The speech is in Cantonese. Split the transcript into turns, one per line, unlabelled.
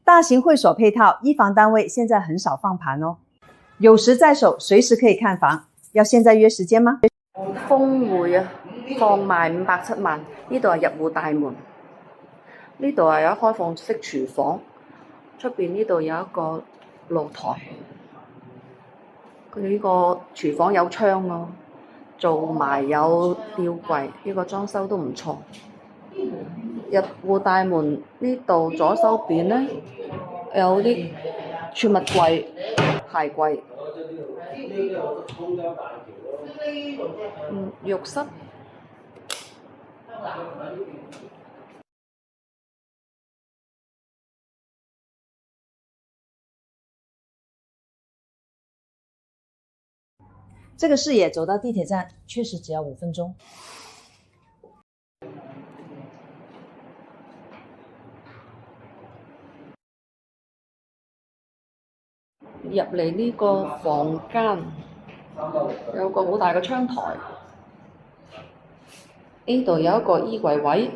大型會所配套一房單位現在很少放盤哦，有時在手，隨時可以看房。要現在約時間嗎？
峰會啊，放賣507萬，呢度係入戶大門，呢度係有開放式廚房，出邊呢度有一個露台，佢呢個廚房有窗咯，做埋有吊櫃，呢個裝修都唔錯。入戶大門呢度左手邊呢，有啲儲物櫃、鞋櫃，浴室。
這個視野走到地鐵站確實只要5分鐘。
入嚟呢個房間有個好大嘅窗台，呢度有一個衣櫃位。